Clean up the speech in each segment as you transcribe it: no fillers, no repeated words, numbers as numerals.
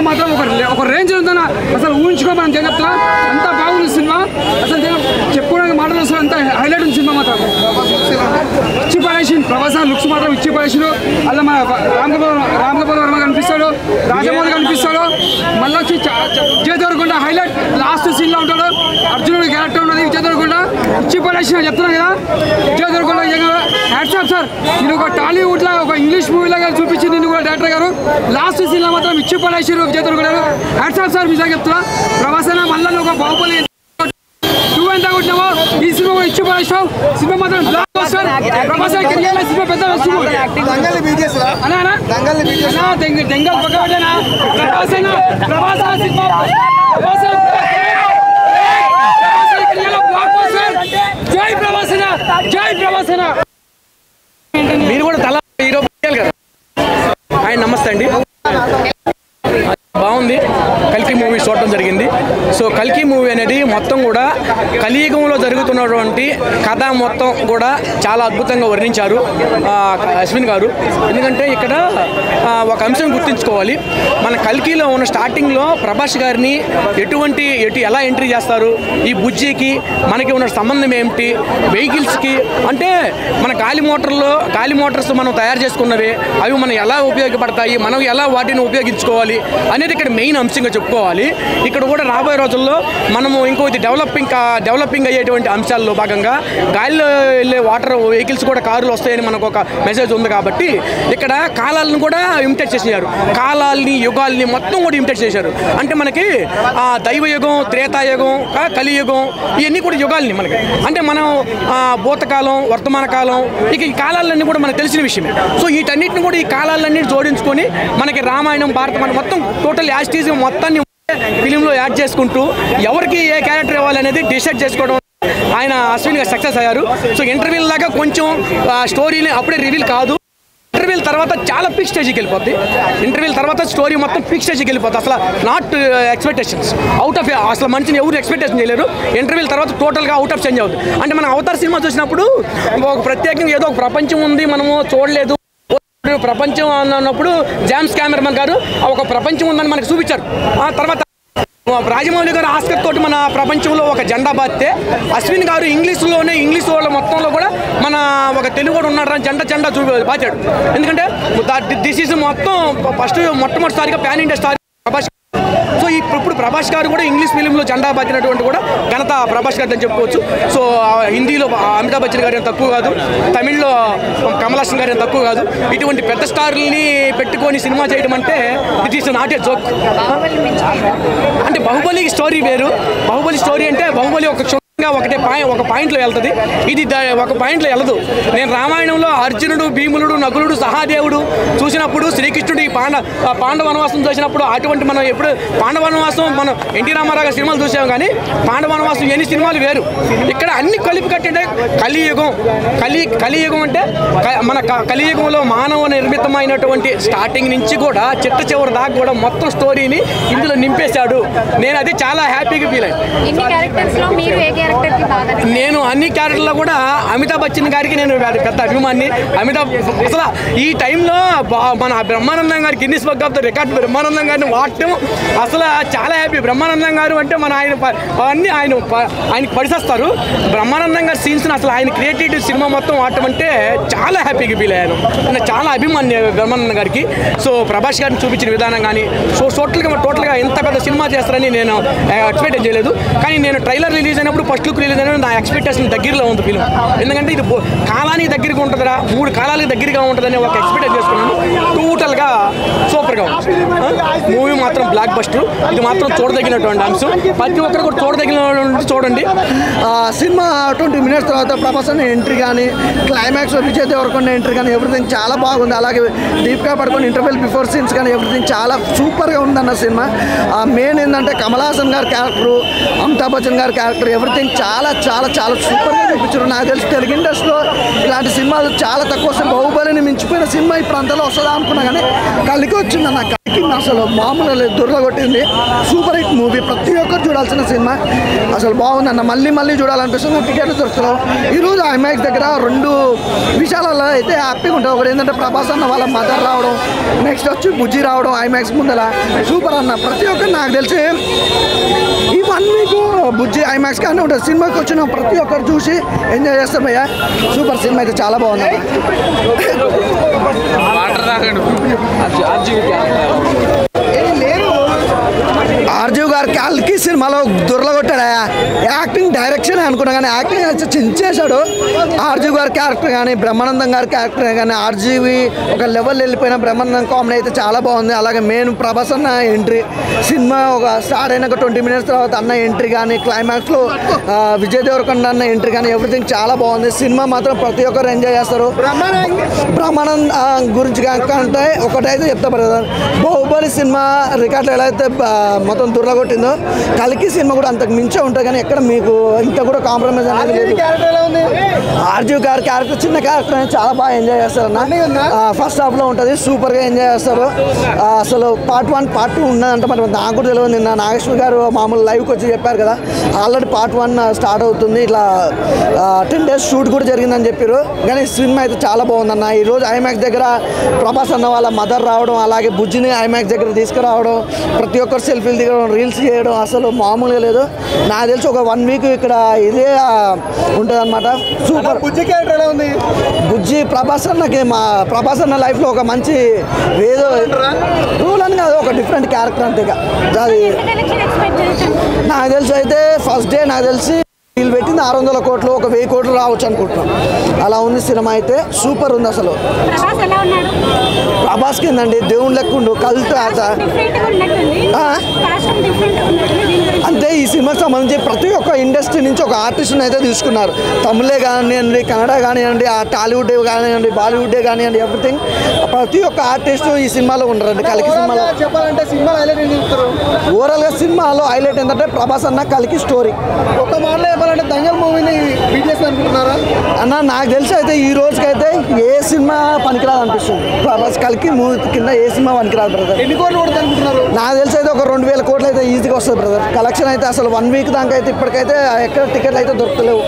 మాత్రం ఒక రేంజ్ ఉందన్న అసలు ఊహించుకో మనం చెప్తున్నా అంత బాగుంది సినిమా అసలు చెప్పుకోవడానికి మాటలు వస్తుంది అంత హైలైట్ ఉంది సినిమా మాత్రం ఇచ్చి పడేసింది ప్రభాస్ లుక్స్ మాత్రం ఇచ్చి పడేసిండు అలా మన రామ్ గోపాల్ వర్మ కనిపిస్తాడు రాజమౌళి కనిపిస్తాడు మళ్ళీ వచ్చి Vijay Deverakonda highlight last scene లో ఉంటాడు అర్జునుడి క్యారెక్టర్ ఉన్నది విజయ్ దేవరకొండ ఇచ్చి పడేసిన చెప్తున్నాను కదా Vijay Deverakonda hats off sir నేను ఒక టాలీవుడ్ లా ఒక ఇంగ్లీష్ మూవీ లాగా చూపించింది నేను కూడా డైరెక్టర్ గారు లాస్ట్ సీన్ లో మాత్రం ఇచ్చి పడేసారు Vijay Deverakonda hats off sir నిజంగా చెప్తున్నా ప్రభాస్ అయినా మళ్ళీ ఒక బాహుబలి నువ్వు ఎంత కొట్టినావో ఈ సినిమా ఇచ్చి పడేసావు సినిమా మాత్రం ప్రభాస్ సినిమా పెద్ద దెంగల్ పక్క పెట్టానా ప్రభాస్ అయినా ప్రభాస్ సినిమా జై ప్రభాస్ జై ప్రభాస్ మీరు కూడా తల హీరో కదా ఆయన నమస్తే అండి బాగుంది కల్కి మూవీ చూడటం జరిగింది సో కల్కి మూవీ అనేది మొత్తం కూడా కలియుగంలో జరుగుతున్నటువంటి కథ మొత్తం కూడా చాలా అద్భుతంగా వర్ణించారు అశ్విన్ గారు ఎందుకంటే ఇక్కడ ఒక అంశం గుర్తుంచుకోవాలి మన కల్కిలో ఉన్న స్టార్టింగ్లో ప్రభాస్ గారిని ఎలా ఎంట్రీ చేస్తారు ఈ బుజ్జికి మనకి ఉన్న సంబంధం ఏమిటి వెహికల్స్కి అంటే మన గాలి మోటార్స్ మనం తయారు చేసుకున్నవి అవి మనం ఎలా ఉపయోగపడతాయి మనం ఎలా వాటిని ఉపయోగించుకోవాలి అనేది ఇక్కడ మెయిన్ అంశంగా చెప్పుకోవాలి ఇక్కడ కూడా రాబోయే రోజుల్లో మనము ఇంకోటి డెవలపింగ్ అయ్యేటువంటి అంశాల్లో భాగంగా గాలిలో వెళ్ళే వాటర్ వెహికల్స్ కూడా కార్లు వస్తాయని మనకు ఒక మెసేజ్ ఉంది కాబట్టి ఇక్కడ కాలాలను కూడా ఇమిటేట్ చేశారు కాలాల్ని యుగాల్ని మొత్తం కూడా ఇమిటేట్ చేశారు అంటే మనకి దైవయుగం త్రేతాయుగం కలియుగం ఇవన్నీ కూడా యుగాల్ని మనకి అంటే మనం భూతకాలం వర్తమాన కాలం ఇక ఈ కాలాలన్నీ కూడా మనకు తెలిసిన విషయమే సో వీటన్నిటిని కూడా ఈ కాలాలన్నీ జోడించుకొని మనకి రామాయణం భారతం మొత్తం టోటల్ యాస్టీజ్ మొత్తాన్ని ఫిలింలో యాడ్ చేసుకుంటూ ఎవరికి ఏ క్యారెక్టర్ ఇవ్వాలనేది డిసైడ్ చేసుకోవడం ఆయన అశ్విన్ గారు సక్సెస్ అయ్యారు సో ఇంటర్వ్యూల లాగా కొంచెం స్టోరీని అప్పుడే రివీల్ కాదు ఇంటర్వ్యూల తర్వాత చాలా పిక్ స్టేజ్కి వెళ్ళిపోద్ది ఇంటర్వ్యూల తర్వాత స్టోరీ మొత్తం పిక్ స్టేజ్కి వెళ్ళిపోతుంది అసలు నాట్ ఎక్స్పెక్టేషన్స్ అవుట్ ఆఫ్ అసలు మనిషిని ఎవరు ఎక్స్పెక్టేషన్ చేయలేరు ఇంటర్వ్యూల తర్వాత టోటల్గా అవుట్ ఆఫ్ చేంజ్ అవుతుంది అంటే మనం అవతార్ సినిమా చూసినప్పుడు ఒక ప్రత్యేకంగా ఏదో ఒక ప్రపంచం ఉంది మనము చూడలేదు ప్రపంచం అన్నప్పుడు జేమ్స్ కెమెరామన్ గారు ఒక ప్రపంచం ఉందని మనకు చూపించారు ఆ తర్వాత రాజమౌళి గారు ఆస్కర్ తోటి మన ప్రపంచంలో ఒక జెండా బాస్తే అశ్విన్ గారు ఇంగ్లీష్ వాళ్ళ మొత్తంలో కూడా మన ఒక తెలుగు కూడా ఉన్నాడు జెండా బాచాడు ఎందుకంటే దిస్ ఈజ్ మొత్తం మొట్టమొదటిసారిగా pan India star Prabhas so ఇప్పుడు ప్రభాస్ గారు కూడా ఇంగ్లీష్ ఫిలింలో జెండా బాచినటువంటి కూడా ఘనత ప్రభాస్ గారు అని చెప్పుకోవచ్చు సో హిందీలో అమితాబ్ బచ్చన్ గారు తక్కువ కాదు తమిళ్లో కమల్ హాసన్ గారు తక్కువ కాదు ఇటువంటి పెద్ద స్టార్లని పెట్టుకొని సినిమా చేయడం అంటే it is not a joke అంటే బాహుబలి స్టోరీ వేరు బాహుబలి స్టోరీ అంటే బాహుబలి ఒక పాయింట్లో వెళ్తుంది ఇది ఒక పాయింట్లో వెళ్ళదు నేను రామాయణంలో అర్జునుడు భీములుడు నకులుడు సహాదేవుడు చూసినప్పుడు శ్రీకృష్ణుడు పాండవ వనవాసం చూసినప్పుడు అటువంటి మనం ఎప్పుడు పాండవ వనవాసం మనం ఎన్టీ రామారావు గారి సినిమాలు చూసాం కానీ పాండవ వనవాసం ఎన్ని సినిమాలు వేరు ఇక్కడ అన్ని కలిపి కట్టింటే కలియుగం అంటే మన కలియుగంలో మానవ నిర్మితమైనటువంటి స్టార్టింగ్ నుంచి కూడా చివరి దాకా కూడా మొత్తం స్టోరీని ఇందులో నింపేశాడు నేను అది చాలా హ్యాపీగా ఫీల్ అయ్యాను నేను అన్ని క్యారెక్టర్లో కూడా అమితాబ్ బచ్చన్ గారికి నేను పెద్ద అభిమాని అసలు ఈ టైంలో మన బ్రహ్మానందం గారికి Guinness book of the record Brahmanandam గారిని వాడటం అసలు చాలా హ్యాపీ బ్రహ్మానందం గారు అంటే మన అవన్నీ ఆయనకి పడిసేస్తారు బ్రహ్మానందం గారి సీన్స్ని అసలు ఆయన క్రియేటివిటీ సినిమా మొత్తం వాడటం అంటే చాలా హ్యాపీగా ఫీల్ అయ్యాను నేను చాలా అభిమాని బ్రహ్మానందం గారికి సో ప్రభాస్ గారిని చూపించిన విధానం కానీ సో టోటల్గా ఎంత పెద్ద సినిమా చేస్తారని నేను ఎక్స్పెక్ట్ చేయలేదు కానీ నేను ట్రైలర్ రిలీజ్ అయినప్పుడు ఫస్ట్ లుక్ రిలీజ్ అయినప్పుడు నా ఎక్స్పెక్టేషన్ దగ్గరలో ఉంది ఫిల్మ్ ఎందుకంటే ఇది కాలానికి దగ్గరగా ఉంటుందా 3 కాలాలకు దగ్గరగా ఉంటుందని ఒక ఎక్స్పెక్ట్ చేసుకున్నాను టోటల్గా సూపర్గా ఉంది మూవీ మాత్రం బ్లాక్ బస్టర్ ఇది మాత్రం చూడదగినటువంటి అంశం ప్రతి ఒక్కరు కూడా చూడదగిన చూడండి సినిమా 20 minutes తర్వాత ప్రభాస్ అనే ఎంట్రీ కానీ క్లైమాక్స్ విజయ్ దేవరకొండ ఎంట్రీ కానీ ఎవ్రీథింగ్ చాలా బాగుంది అలాగే దీపికా పడుకొని ఇంటర్వెల్ బిఫోర్ సీన్స్ కానీ ఎవ్రీథింగ్ చాలా సూపర్గా ఉందన్న సినిమా మెయిన్ ఏంటంటే కమల్ హాసన్ గారి క్యారెక్టరు, అమితాబ్ బచ్చన్ గారి క్యారెక్టర్, ఎవ్రీథింగ్ చాలా చాలా చాలా సూపర్గా చూపించారు. నాకు తెలిసి తెలుగు ఇండస్ట్రీలో ఇలాంటి సినిమాలు చాలా తక్కువ వస్తాయి. బాహుబలిని మించిపోయిన సినిమా ఈ ప్రాంతంలో వస్తుందా అనుకున్నా కానీ కలికి వచ్చిందన్న. కలికి అసలు మామూలు లేదు, దొరలగొట్టింది. సూపర్ హిట్ మూవీ, ప్రతి ఒక్కరు చూడాల్సిన సినిమా. అసలు బాగుందన్న, మళ్ళీ మళ్ళీ చూడాలనిపిస్తుంది. టికెట్లు దొరుకుతున్నావు. ఈరోజు ఐమాక్స్ దగ్గర 2 విషయాలలో అయితే హ్యాపీగా ఉంటుంది. ఒకటి ఏంటంటే ప్రభాస్ అన్న వాళ్ళ మదర్ రావడం, నెక్స్ట్ వచ్చి బుజ్జి రావడం ఐమాక్స్ ముందర సూపర్ అన్న. ప్రతి ఒక్కరు నాకు తెలిసి ఈ 1 వీక్ బుజ్జి ఐమాక్స్ కానీ ఉంటుంది. సినిమాకి వచ్చిన ప్రతి ఒక్కరు చూసి ఎంజాయ్ చేస్తారు భయ్యా. సూపర్ సినిమా అయితే చాలా బాగుంది. ఆర్జీవ్ గారు కల్కి సినిమాలో దొరలగొట్టాడా. యాక్టింగ్ డైరెక్షన్ అనుకున్నా కానీ యాక్టింగ్ అయితే చించేశాడు. ఆర్జీవ్ గారి క్యారెక్టర్ కానీ బ్రహ్మానందం గారి క్యారెక్టర్ కానీ ఆర్జీవి ఒక లెవెల్ వెళ్ళిపోయిన బ్రహ్మానందం కామెడీ అయితే చాలా బాగుంది. అలాగే మెయిన్ ప్రభాస్ అన్న ఎంట్రీ, సినిమా ఒక స్టార్ట్ అయినాక 20 మినిట్స్ తర్వాత అన్న ఎంట్రీ కానీ క్లైమాక్స్లో విజయ్ దేవరకొండ అన్న ఎంట్రీ కానీ ఎవ్రీథింగ్ చాలా బాగుంది. సినిమా మాత్రం ప్రతి ఒక్కరు ఎంజాయ్ చేస్తారు. బ్రహ్మానంద్ గురించి అంటే ఒకటైతే చెప్తా బ్రదర్, బాహుబలి సినిమా రికార్డులు ఎలా అయితే మొత్తం దుర్లగొట్టిందో కలికి సినిమా కూడా అంతకు మించే ఉంటుంది. కానీ ఎక్కడ మీకు ఇంత కూడా కాంప్రమైజ్ అనేది లేదు. ఆర్జీవ్ గారి క్యారెక్టర్ చిన్న క్యారెక్టర్ అనేది చాలా బాగా ఎంజాయ్ చేస్తారు అన్న. ఫస్ట్ హాఫ్లో ఉంటుంది, సూపర్గా ఎంజాయ్ చేస్తారు. అసలు పార్ట్ 1 పార్ట్ 2 ఉన్నదంటే మరి నాకు కూడా తెలియదు. నిన్న నాగేశ్వర్ గారు మామూలు లైవ్కి వచ్చి చెప్పారు కదా, ఆల్రెడీ పార్ట్ 1 స్టార్ట్ అవుతుంది, ఇట్లా 10 days షూట్ కూడా జరిగిందని చెప్పారు. కానీ సినిమా అయితే చాలా బాగుందన్న. ఈరోజు ఐమాక్స్ దగ్గర ప్రభాస్ అన్న వాళ్ళ మదర్ రావడం, అలాగే బుజ్జిని ఐమాక్స్ దగ్గర తీసుకురావడం, ప్రతి ఒక్కరు సెల్ఫీలు దిగడం, రీల్స్ చేయడం అసలు మామూలుగా లేదు. నాకు తెలిసి ఒక 1 వీక్ ఇక్కడ ఇదే ఉంటుంది అనమాట. సూపర్. బుజ్జి క్యారెక్టర్ ఎలా ఉంది? బుజ్జి ప్రభాస్ అన్నకి మా ప్రభాస్ అన్న లైఫ్లో ఒక మంచి ఏదో రూల్ అని కాదు, ఒక డిఫరెంట్ క్యారెక్టర్ అంతే. అది నాకు తెలిసి అయితే ఫస్ట్ డే నాకు తెలిసి వీళ్ళు పెట్టింది 600 కోట్లు, ఒక 1000 కోట్లు రావచ్చు అనుకుంటున్నాం. అలా ఉంది సినిమా అయితే. సూపర్ ఉంది అసలు. ప్రభాస్కి ఏందండి దేవుని లెక్కుండు కల్ట్ అంటే ఈ సినిమాకి సంబంధించి ప్రతి ఒక్క ఇండస్ట్రీ నుంచి ఒక ఆర్టిస్ట్ని అయితే తీసుకున్నారు. తమిళే కానివ్వండి, కన్నడ కానివ్వండి, టాలీవుడ్ కానివ్వండి, బాలీవుడ్ కానివ్వండి, ఎవ్రీథింగ్ ప్రతి ఒక్క ఆర్టిస్ట్ ఈ సినిమాలో ఉన్నారండి. కలికి సినిమాలో చెప్పాలంటే సినిమా హైలైట్ ఓవరాల్గా సినిమాలో హైలైట్ ఏంటంటే ప్రభాస్ అన్న కలికి స్టోరీ. ఒక మాటలో చెప్పాలంటే దంగల్ మూవీని బీట్ చేసి అనుకుంటున్నారా అన్న? నాకు తెలిసి అయితే ఈ రోజుకైతే ఏ సినిమా పనికిరాదు అనిపిస్తుంది. ప్రభాస్ కలికి మూవీ కింద ఏ సినిమా పనికిరాదు బ్రదర్. ఎన్ని కోట్లు కొడుతుంది అనుకుంటున్నారు? నాకు తెలిసి అయితే ఒక 2000 కోట్లు అయితే ఈజీగా వస్తుంది బ్రదర్. కలెక్షన్ అయితే అసలు 1 వీక్ దాకా అయితే ఇప్పటికైతే ఎక్కడ టికెట్లు అయితే దొరకలేవు.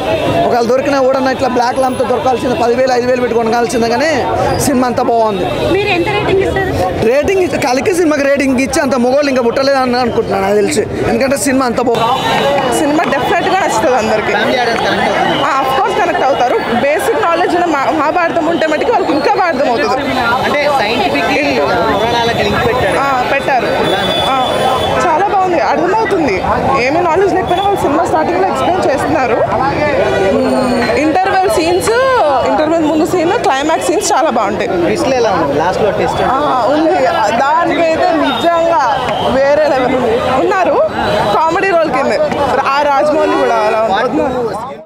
ఒకవేళ దొరికినా కూడా ఇట్లా బ్లాక్ లంప్తో దొరకాల్సింది 10,000 5,000 పెట్టి కొనగాల్సిందే. కానీ సినిమా అంతా బాగుంది. రేటింగ్ కలికి సినిమాకి రేటింగ్ ఇచ్చి అంత మొగోళ్ళు ఇంకా పుట్టలేదు అని అనుకుంటున్నాను నాకు తెలిసి. ఎందుకంటే సినిమా అంతా బాగుంది. సినిమా డెఫినెట్గా నచ్చుతుంది అందరికీ. ఆఫ్ కోర్స్ కనెక్ట్ అవుతారు. బేసిక్ నాలెడ్జ్ ఉన్న మహాభారతం ఉంటే మటుకు వాళ్ళకి ఇంకా బాగా అర్థమవుతుంది. పెట్టారు, చాలా బాగుంది, అర్థమవుతుంది. ఏమీ నాలెడ్జ్ లేకపోయినా వాళ్ళు సినిమా స్టార్టింగ్లో ఎక్స్ప్లెయిన్ చేస్తున్నారు. ఇంటర్వెల్ ముందు సీన్, క్లైమాక్స్ సీన్స్ చాలా బాగుంటాయి. ఉంది, దానికైతే నిజంగా వేరే లెవెల్ ఉన్నారు. కామెడీ రోల్ కింద ఆ రాజమౌళి కూడా అలా ఉన్నారు.